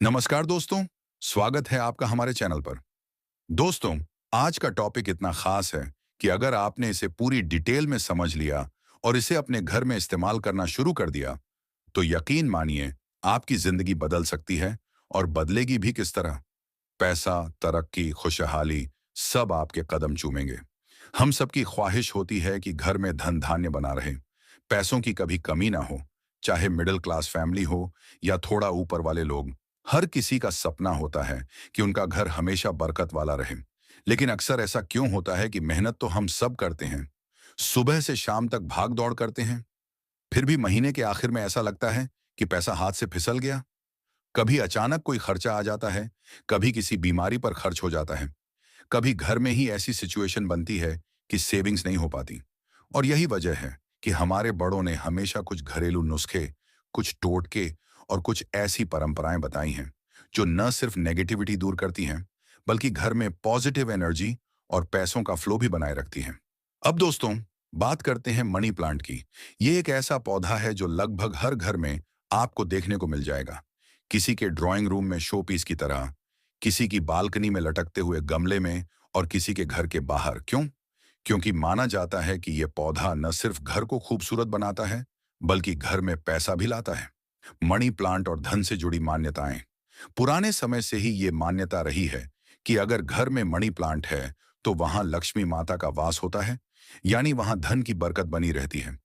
नमस्कार दोस्तों, स्वागत है आपका हमारे चैनल पर। दोस्तों, आज का टॉपिक इतना खास है कि अगर आपने इसे पूरी डिटेल में समझ लिया और इसे अपने घर में इस्तेमाल करना शुरू कर दिया, तो यकीन मानिए आपकी जिंदगी बदल सकती है और बदलेगी भी किस तरह। पैसा, तरक्की, खुशहाली सब आपके कदम चूमेंगे। हम सबकी ख्वाहिश होती है कि घर में धन धान्य बना रहे, पैसों की कभी कमी ना हो, चाहे मिडिल क्लास फैमिली हो या थोड़ा ऊपर वाले लोग। हर किसी का सपना होता है कि उनका घर हमेशा बरकत वाला रहे। लेकिन अक्सर ऐसा क्यों होता है कि मेहनत तो हम सब करते हैं, सुबह से शाम तक भाग दौड़ करते हैं, फिर भी महीने के आखिर में ऐसा लगता है कि पैसा हाथ से फिसल गया। कभी अचानक कोई खर्चा आ जाता है, कभी किसी बीमारी पर खर्च हो जाता है, कभी घर में ही ऐसी सिचुएशन बनती है कि सेविंग्स नहीं हो पाती। और यही वजह है कि हमारे बड़ों ने हमेशा कुछ घरेलू नुस्खे, कुछ टोटके और कुछ ऐसी परंपराएं बताई हैं जो न सिर्फ नेगेटिविटी दूर करती हैं, बल्कि घर में पॉजिटिव एनर्जी और पैसों का फ्लो भी बनाए रखती हैं। अब दोस्तों, बात करते हैं मनी प्लांट की। ये एक ऐसा पौधा है जो लगभग हर घर में आपको देखने को मिल जाएगा। किसी के ड्राइंग रूम में शो पीस की तरह, किसी की बालकनी में लटकते हुए गमले में और किसी के घर के बाहर। क्यों? क्योंकि माना जाता है कि यह पौधा न सिर्फ घर को खूबसूरत बनाता है, बल्कि घर में पैसा भी लाता है। मनी प्लांट और धन से जुड़ी मान्यताएं। पुराने समय से ही ये मान्यता रही है कि अगर घर में मनी प्लांट है तो वहां लक्ष्मी माता का वास होता है, यानी वहां धन की बरकत बनी रहती है।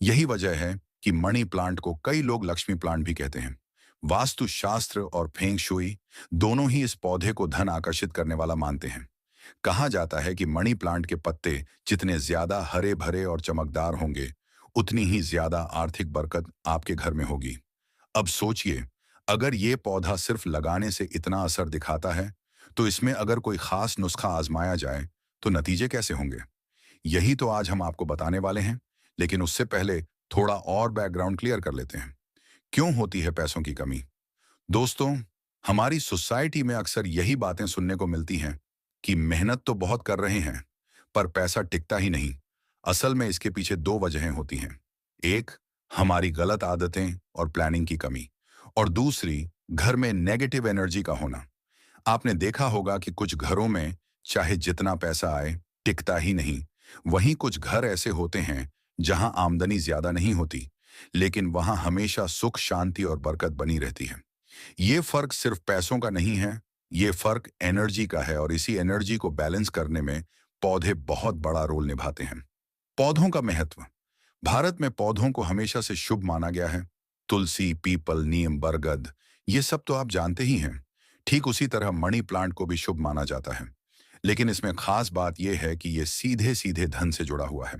यही वजह है कि मनी प्लांट को कई लोग लक्ष्मी प्लांट भी कहते हैं। वास्तु शास्त्र और फेंग शुई दोनों ही इस पौधे को धन आकर्षित करने वाला मानते हैं। कहा जाता है कि मनी प्लांट के पत्ते जितने ज्यादा हरे भरे और चमकदार होंगे, उतनी ही ज्यादा आर्थिक बरकत आपके घर में होगी। अब सोचिए, अगर ये पौधा सिर्फ लगाने से इतना असर दिखाता है, तो इसमें अगर कोई खास नुस्खा आजमाया जाए तो नतीजे कैसे होंगे? यही तो आज हम आपको बताने वाले हैं। लेकिन उससे पहले थोड़ा और बैकग्राउंड क्लियर कर लेते हैं। क्यों होती है पैसों की कमी? दोस्तों, हमारी सोसाइटी में अक्सर यही बातें सुनने को मिलती हैं कि मेहनत तो बहुत कर रहे हैं, पर पैसा टिकता ही नहीं। असल में इसके पीछे दो वजहें होती हैं। एक, हमारी गलत आदतें और प्लानिंग की कमी, और दूसरी, घर में नेगेटिव एनर्जी का होना। आपने देखा होगा कि कुछ घरों में चाहे जितना पैसा आए, टिकता ही नहीं। वहीं कुछ घर ऐसे होते हैं जहां आमदनी ज्यादा नहीं होती, लेकिन वहां हमेशा सुख, शांति और बरकत बनी रहती है। ये फर्क सिर्फ पैसों का नहीं है, ये फर्क एनर्जी का है, और इसी एनर्जी को बैलेंस करने में पौधे बहुत बड़ा रोल निभाते हैं। पौधों का महत्व। भारत में पौधों को हमेशा से शुभ माना गया है। तुलसी, पीपल, नीम, बरगद, ये सब तो आप जानते ही हैं। ठीक उसी तरह मनी प्लांट को भी शुभ माना जाता है। लेकिन इसमें खास बात यह है कि यह सीधे सीधे धन से जुड़ा हुआ है।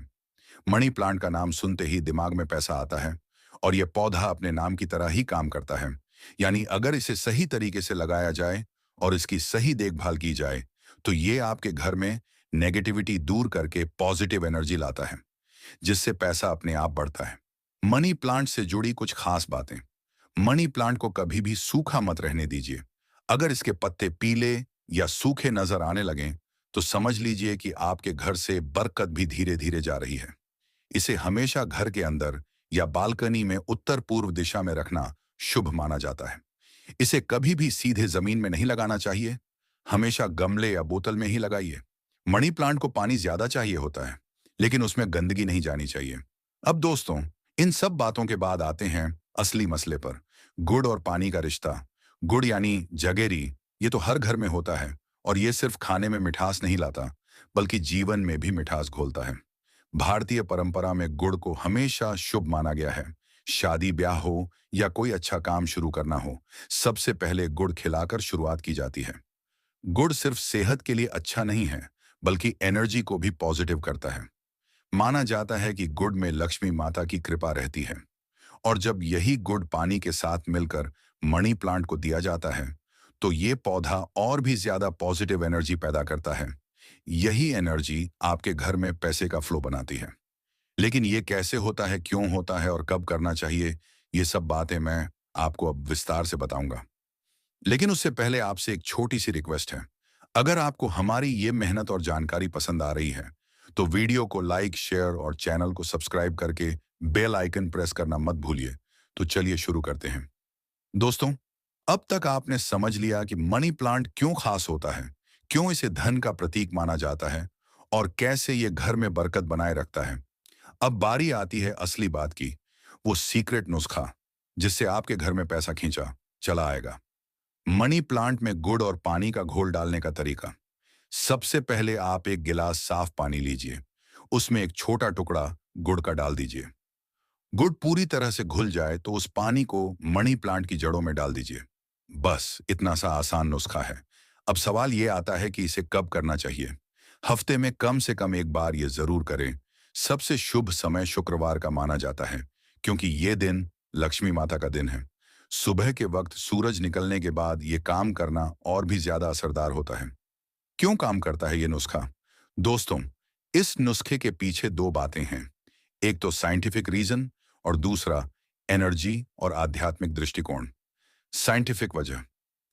मनी प्लांट का नाम सुनते ही दिमाग में पैसा आता है, और यह पौधा अपने नाम की तरह ही काम करता है। यानी अगर इसे सही तरीके से लगाया जाए और इसकी सही देखभाल की जाए, तो ये आपके घर में नेगेटिविटी दूर करके पॉजिटिव एनर्जी लाता है, जिससे पैसा अपने आप बढ़ता है। मनी प्लांट से जुड़ी कुछ खास बातें। मनी प्लांट को कभी भी सूखा मत रहने दीजिए। अगर इसके पत्ते पीले या सूखे नजर आने लगें, तो समझ लीजिए कि आपके घर से बरकत भी धीरे धीरे जा रही है। इसे हमेशा घर के अंदर या बालकनी में उत्तर पूर्व दिशा में रखना शुभ माना जाता है। इसे कभी भी सीधे जमीन में नहीं लगाना चाहिए, हमेशा गमले या बोतल में ही लगाइए। मनी प्लांट को पानी ज्यादा चाहिए होता है, लेकिन उसमें गंदगी नहीं जानी चाहिए। अब दोस्तों, इन सब बातों के बाद आते हैं असली मसले पर। गुड़ और पानी का रिश्ता। गुड़ यानी जगेरी, ये तो हर घर में होता है, और ये सिर्फ खाने में मिठास नहीं लाता, बल्कि जीवन में भी मिठास घोलता है। भारतीय परंपरा में गुड़ को हमेशा शुभ माना गया है। शादी ब्याह हो या कोई अच्छा काम शुरू करना हो, सबसे पहले गुड़ खिलाकर शुरुआत की जाती है। गुड़ सिर्फ सेहत के लिए अच्छा नहीं है, बल्कि एनर्जी को भी पॉजिटिव करता है। माना जाता है कि गुड़ में लक्ष्मी माता की कृपा रहती है, और जब यही गुड़ पानी के साथ मिलकर मनी प्लांट को दिया जाता है, तो ये पौधा और भी ज्यादा पॉजिटिव एनर्जी पैदा करता है। यही एनर्जी आपके घर में पैसे का फ्लो बनाती है। लेकिन ये कैसे होता है, क्यों होता है और कब करना चाहिए, ये सब बातें मैं आपको अब विस्तार से बताऊंगा। लेकिन उससे पहले आपसे एक छोटी सी रिक्वेस्ट है। अगर आपको हमारी ये मेहनत और जानकारी पसंद आ रही है, तो वीडियो को लाइक, शेयर और चैनल को सब्सक्राइब करके बेल आइकन प्रेस करना मत भूलिए। तो चलिए शुरू करते हैं। दोस्तों, अब तक आपने समझ लिया कि मनी प्लांट क्यों खास होता है, क्यों इसे धन का प्रतीक माना जाता है और कैसे ये घर में बरकत बनाए रखता है। अब बारी आती है असली बात की, वो सीक्रेट नुस्खा जिससे आपके घर में पैसा खींचा चला आएगा। मनी प्लांट में गुड़ और पानी का घोल डालने का तरीका। सबसे पहले आप एक गिलास साफ पानी लीजिए, उसमें एक छोटा टुकड़ा गुड़ का डाल दीजिए। गुड़ पूरी तरह से घुल जाए तो उस पानी को मनी प्लांट की जड़ों में डाल दीजिए। बस इतना सा आसान नुस्खा है। अब सवाल ये आता है कि इसे कब करना चाहिए। हफ्ते में कम से कम एक बार ये जरूर करें। सबसे शुभ समय शुक्रवार का माना जाता है, क्योंकि ये दिन लक्ष्मी माता का दिन है। सुबह के वक्त सूरज निकलने के बाद ये काम करना और भी ज्यादा असरदार होता है। क्यों काम करता है ये नुस्खा? दोस्तों, इस नुस्खे के पीछे दो बातें हैं। एक तो साइंटिफिक रीजन और दूसरा एनर्जी और आध्यात्मिक दृष्टिकोण। साइंटिफिक वजह।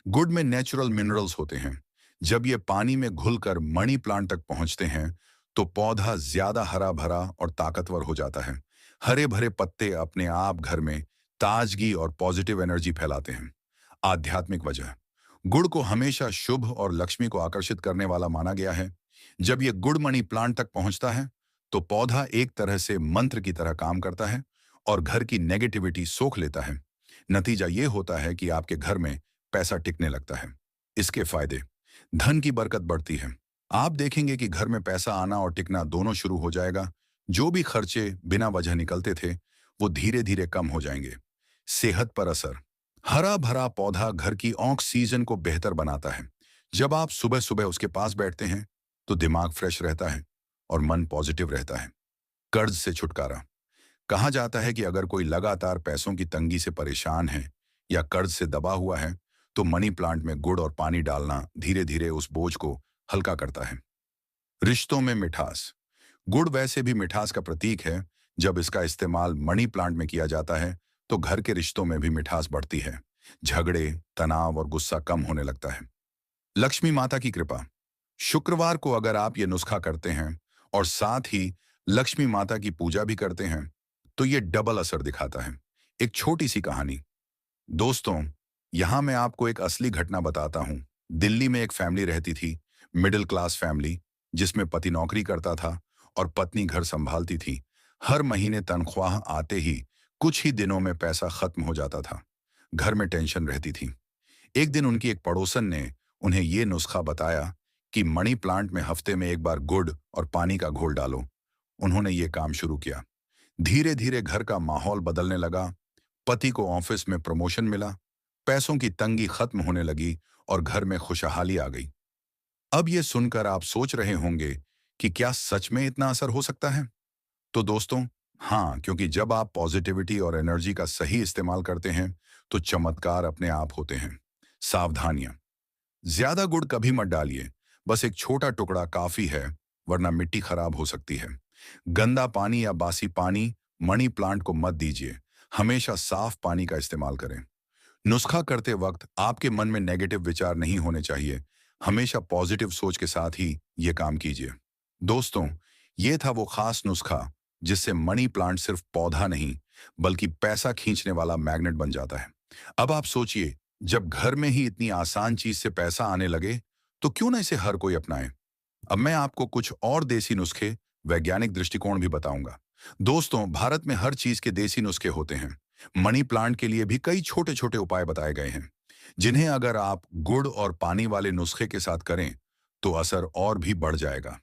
गुड़ में नेचुरल मिनरल्स होते हैं। जब ये पानी में घुलकर मनी प्लांट तक पहुंचते हैं तो पौधा ज्यादा हरा भरा और ताकतवर हो जाता है। हरे भरे पत्ते अपने आप घर में ताजगी और पॉजिटिव एनर्जी फैलाते हैं। आध्यात्मिक वजह। गुड़ को हमेशा शुभ और लक्ष्मी को आकर्षित करने वाला माना गया है। जब ये गुड़ मनी प्लांट तक पहुंचता है तो पौधा एक तरह से मंत्र की तरह काम करता है और घर की नेगेटिविटी सोख लेता है। नतीजा ये होता है कि आपके घर में पैसा टिकने लगता है। इसके फायदे। धन की बरकत बढ़ती है। आप देखेंगे कि घर में पैसा आना और टिकना दोनों शुरू हो जाएगा। जो भी खर्चे बिना वजह निकलते थे वो धीरे धीरे कम हो जाएंगे। सेहत पर असर। हरा भरा पौधा घर की ऑक्सीजन को बेहतर बनाता है। जब आप सुबह सुबह उसके पास बैठते हैं तो दिमाग फ्रेश रहता है और मन पॉजिटिव रहता है। कर्ज से छुटकारा। कहा जाता है कि अगर कोई लगातार पैसों की तंगी से परेशान है या कर्ज से दबा हुआ है तो मनी प्लांट में गुड़ और पानी डालना धीरे धीरे उस बोझ को हल्का करता है। रिश्तों में मिठास। गुड़ वैसे भी मिठास का प्रतीक है। जब इसका इस्तेमाल मनी प्लांट में किया जाता है तो घर के रिश्तों में भी मिठास बढ़ती है। झगड़े, तनाव और गुस्सा कम होने लगता है। लक्ष्मी माता की कृपा। शुक्रवार को अगर आप ये नुस्खा करते हैं और साथ ही लक्ष्मी माता की पूजा भी करते हैं तो ये डबल असर दिखाता है। एक छोटी सी कहानी। दोस्तों, यहां मैं आपको एक असली घटना बताता हूं। दिल्ली में एक फैमिली रहती थी, मिडिल क्लास फैमिली, जिसमें पति नौकरी करता था और पत्नी घर संभालती थी। हर महीने तनख्वाह आते ही कुछ ही दिनों में पैसा खत्म हो जाता था। घर में टेंशन रहती थी। एक दिन उनकी एक पड़ोसन ने उन्हें ये नुस्खा बताया कि मनी प्लांट में हफ्ते में एक बार गुड़ और पानी का घोल डालो। उन्होंने ये काम शुरू किया। धीरे धीरे घर का माहौल बदलने लगा। पति को ऑफिस में प्रमोशन मिला, पैसों की तंगी खत्म होने लगी और घर में खुशहाली आ गई। अब ये सुनकर आप सोच रहे होंगे कि क्या सच में इतना असर हो सकता है? तो दोस्तों, हाँ, क्योंकि जब आप पॉजिटिविटी और एनर्जी का सही इस्तेमाल करते हैं तो चमत्कार अपने आप होते हैं। सावधानियां। ज्यादा गुड़ कभी मत डालिए। बस एक छोटा टुकड़ा काफी है, वरना मिट्टी खराब हो सकती है। गंदा पानी या बासी पानी मनी प्लांट को मत दीजिए। हमेशा साफ पानी का इस्तेमाल करें। नुस्खा करते वक्त आपके मन में नेगेटिव विचार नहीं होने चाहिए। हमेशा पॉजिटिव सोच के साथ ही ये काम कीजिए। दोस्तों, ये था वो खास नुस्खा जिससे मनी प्लांट सिर्फ पौधा नहीं बल्कि पैसा खींचने वाला मैग्नेट बन जाता है। अब आप सोचिए, जब घर में ही इतनी आसान चीज से पैसा आने लगे तो क्यों ना इसे हर कोई अपनाए। अब मैं आपको कुछ और देसी नुस्खे, वैज्ञानिक दृष्टिकोण भी बताऊंगा। दोस्तों, भारत में हर चीज के देसी नुस्खे होते हैं। मनी प्लांट के लिए भी कई छोटे छोटे उपाय बताए गए हैं, जिन्हें अगर आप गुड़ और पानी वाले नुस्खे के साथ करें तो असर और भी बढ़ जाएगा।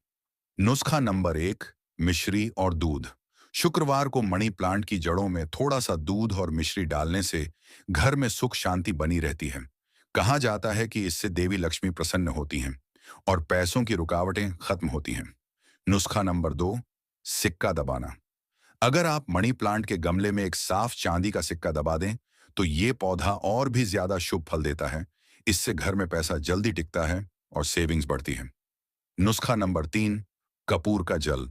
नुस्खा नंबर 1, मिश्री और दूध। शुक्रवार को मनी प्लांट की जड़ों में थोड़ा सा दूध और मिश्री डालने से घर में सुख शांति बनी रहती है। कहा जाता है कि इससे देवी लक्ष्मी प्रसन्न होती हैं और पैसों की रुकावटें खत्म होती हैं। नुस्खा नंबर 2, सिक्का दबाना। अगर आप मनी प्लांट के गमले में एक साफ चांदी का सिक्का दबा दें तो ये पौधा और भी ज्यादा शुभ फल देता है। इससे घर में पैसा जल्दी टिकता है और सेविंग्स बढ़ती है। नुस्खा नंबर 3, कपूर का जल।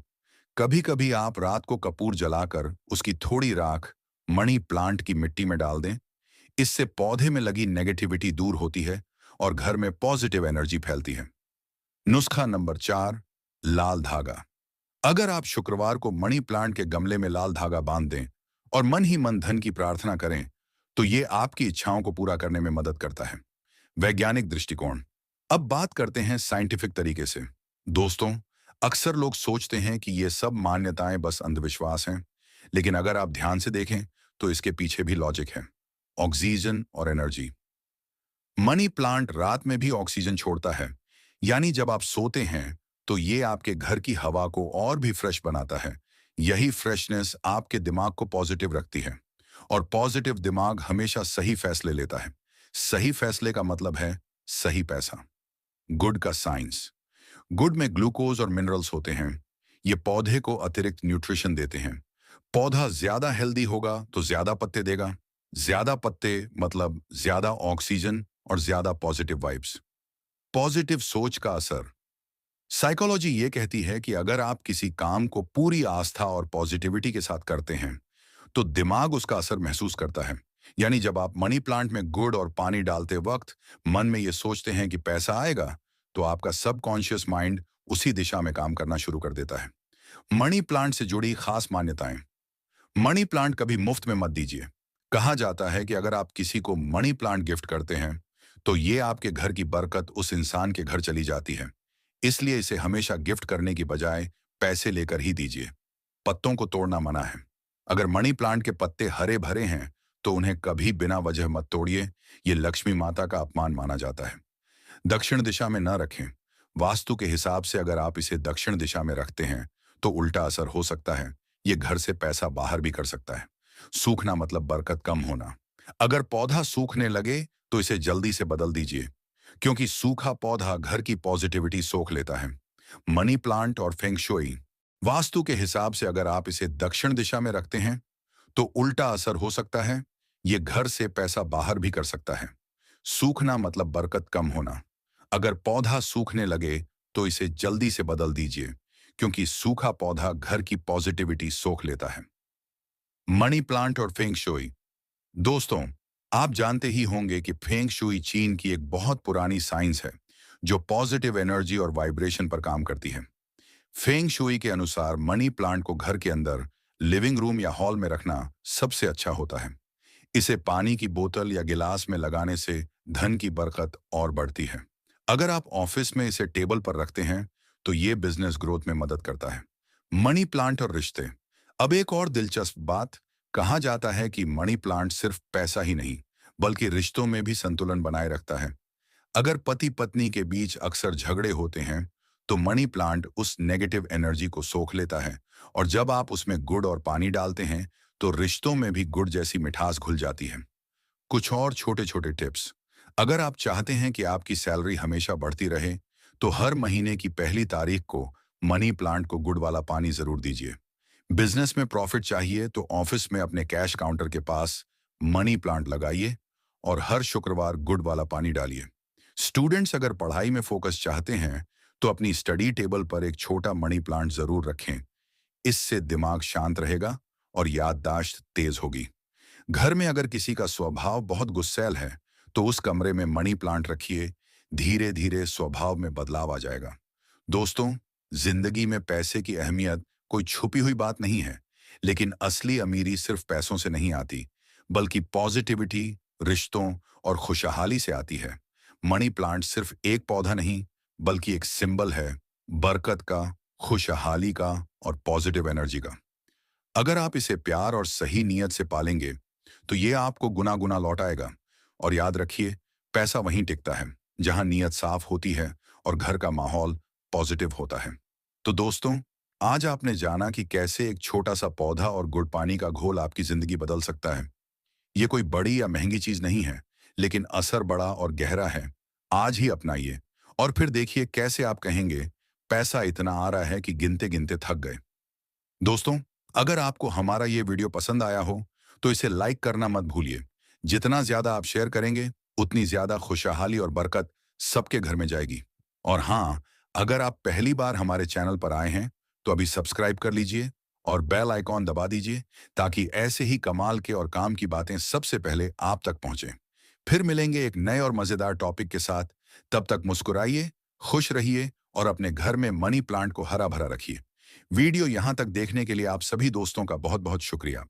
कभी कभी आप रात को कपूर जलाकर उसकी थोड़ी राख मनी प्लांट की मिट्टी में डाल दें। इससे पौधे में लगी नेगेटिविटी दूर होती है और घर में पॉजिटिव एनर्जी फैलती है। नुस्खा नंबर 4, लाल धागा। अगर आप शुक्रवार को मनी प्लांट के गमले में लाल धागा बांध दें और मन ही मन धन की प्रार्थना करें तो ये आपकी इच्छाओं को पूरा करने में मदद करता है। वैज्ञानिक दृष्टिकोण। अब बात करते हैं साइंटिफिक तरीके से। दोस्तों, अक्सर लोग सोचते हैं कि ये सब मान्यताएं बस अंधविश्वास हैं, लेकिन अगर आप ध्यान से देखें तो इसके पीछे भी लॉजिक है। ऑक्सीजन और एनर्जी। मनी प्लांट रात में भी ऑक्सीजन छोड़ता है, यानी जब आप सोते हैं तो ये आपके घर की हवा को और भी फ्रेश बनाता है। यही फ्रेशनेस आपके दिमाग को पॉजिटिव रखती है, और पॉजिटिव दिमाग हमेशा सही फैसले लेता है। सही फैसले का मतलब है सही पैसा। गुड का साइंस। गुड में ग्लूकोज और मिनरल्स होते हैं। ये पौधे को अतिरिक्त न्यूट्रिशन देते हैं। पौधा ज्यादा हेल्दी होगा तो ज्यादा पत्ते देगा। ज्यादा पत्ते मतलब ज्यादा ऑक्सीजन और ज्यादा पॉजिटिव वाइब्स। पॉजिटिव सोच का असर। साइकोलॉजी ये कहती है कि अगर आप किसी काम को पूरी आस्था और पॉजिटिविटी के साथ करते हैं तो दिमाग उसका असर महसूस करता है। यानी जब आप मनी प्लांट में गुड़ और पानी डालते वक्त मन में ये सोचते हैं कि पैसा आएगा, तो आपका सबकॉन्शियस माइंड उसी दिशा में काम करना शुरू कर देता है। मनी प्लांट से जुड़ी खास मान्यताएं। मनी प्लांट कभी मुफ्त में मत दीजिए। कहा जाता है कि अगर आप किसी को मनी प्लांट गिफ्ट करते हैं तो ये आपके घर की बरकत उस इंसान के घर चली जाती है। इसलिए इसे हमेशा गिफ्ट करने की बजाय पैसे लेकर ही दीजिए। पत्तों को तोड़ना मना है। अगर मनी प्लांट के पत्ते हरे भरे हैं तो उन्हें कभी बिना वजह मत तोड़िए। ये लक्ष्मी माता का अपमान माना जाता है। दक्षिण दिशा में न रखें। वास्तु के हिसाब से अगर आप इसे दक्षिण दिशा में रखते हैं तो उल्टा असर हो सकता है। ये घर से पैसा बाहर भी कर सकता है। सूखना मतलब बरकत कम होना। अगर पौधा सूखने लगे तो इसे जल्दी से बदल दीजिए, क्योंकि सूखा पौधा घर की पॉजिटिविटी सोख लेता है। मनी प्लांट और फेंग शुई। वास्तु के हिसाब से अगर आप इसे दक्षिण दिशा में रखते हैं तो उल्टा असर हो सकता है। ये घर से पैसा बाहर भी कर सकता है। सूखना मतलब बरकत कम होना। अगर पौधा सूखने लगे तो इसे जल्दी से बदल दीजिए, क्योंकि सूखा पौधा घर की पॉजिटिविटी सोख लेता है। मनी प्लांट और फेंग शुई। दोस्तों, आप जानते ही होंगे कि फेंग शुई चीन की एक बहुत पुरानी साइंस है जो पॉजिटिव एनर्जी और वाइब्रेशन पर काम करती है। फेंग शुई के अनुसार मनी प्लांट को घर के अंदर लिविंग रूम या हॉल में रखना सबसे अच्छा होता है। इसे पानी की बोतल या गिलास में लगाने से धन की बरकत और बढ़ती है। अगर आप ऑफिस में इसे टेबल पर रखते हैं तो ये बिजनेस ग्रोथ में मदद करता है। मनी प्लांट और रिश्ते। अब एक और दिलचस्प बात। कहा जाता है कि मनी प्लांट सिर्फ पैसा ही नहीं बल्कि रिश्तों में भी संतुलन बनाए रखता है। अगर पति पत्नी के बीच अक्सर झगड़े होते हैं तो मनी प्लांट उस नेगेटिव एनर्जी को सोख लेता है, और जब आप उसमें गुड़ और पानी डालते हैं तो रिश्तों में भी गुड़ जैसी मिठास घुल जाती है। कुछ और छोटे छोटे टिप्स। अगर आप चाहते हैं कि आपकी सैलरी हमेशा बढ़ती रहे तो हर महीने की पहली तारीख को मनी प्लांट को गुड़ वाला पानी जरूर दीजिए। बिजनेस में प्रॉफिट चाहिए तो ऑफिस में अपने कैश काउंटर के पास मनी प्लांट लगाइए और हर शुक्रवार गुड़ वाला पानी डालिए। स्टूडेंट्स अगर पढ़ाई में फोकस चाहते हैं तो अपनी स्टडी टेबल पर एक छोटा मनी प्लांट जरूर रखें। इससे दिमाग शांत रहेगा और याददाश्त तेज होगी। घर में अगर किसी का स्वभाव बहुत गुस्सैल है तो उस कमरे में मनी प्लांट रखिए। धीरे धीरे स्वभाव में बदलाव आ जाएगा। दोस्तों, जिंदगी में पैसे की अहमियत कोई छुपी हुई बात नहीं है, लेकिन असली अमीरी सिर्फ पैसों से नहीं आती बल्कि पॉजिटिविटी, रिश्तों और खुशहाली से आती है। मनी प्लांट सिर्फ एक पौधा नहीं बल्कि एक सिंबल है बरकत का, खुशहाली का और पॉजिटिव एनर्जी का। अगर आप इसे प्यार और सही नीयत से पालेंगे तो ये आपको गुना गुना लौटाएगा। और याद रखिए, पैसा वहीं टिकता है जहां नीयत साफ होती है और घर का माहौल पॉजिटिव होता है। तो दोस्तों, आज आपने जाना कि कैसे एक छोटा सा पौधा और गुड़ पानी का घोल आपकी जिंदगी बदल सकता है। ये कोई बड़ी या महंगी चीज नहीं है, लेकिन असर बड़ा और गहरा है। आज ही अपनाइए और फिर देखिए कैसे आप कहेंगे, पैसा इतना आ रहा है कि गिनते गिनते थक गए। दोस्तों, अगर आपको हमारा ये वीडियो पसंद आया हो तो इसे लाइक करना मत भूलिए। जितना ज्यादा आप शेयर करेंगे उतनी ज्यादा खुशहाली और बरकत सबके घर में जाएगी। और हाँ, अगर आप पहली बार हमारे चैनल पर आए हैं तो अभी सब्सक्राइब कर लीजिए और बेल आइकॉन दबा दीजिए, ताकि ऐसे ही कमाल के और काम की बातें सबसे पहले आप तक पहुंचे। फिर मिलेंगे एक नए और मजेदार टॉपिक के साथ। तब तक मुस्कुराइए, खुश रहिए और अपने घर में मनी प्लांट को हरा भरा रखिए। वीडियो यहां तक देखने के लिए आप सभी दोस्तों का बहुत बहुत शुक्रिया।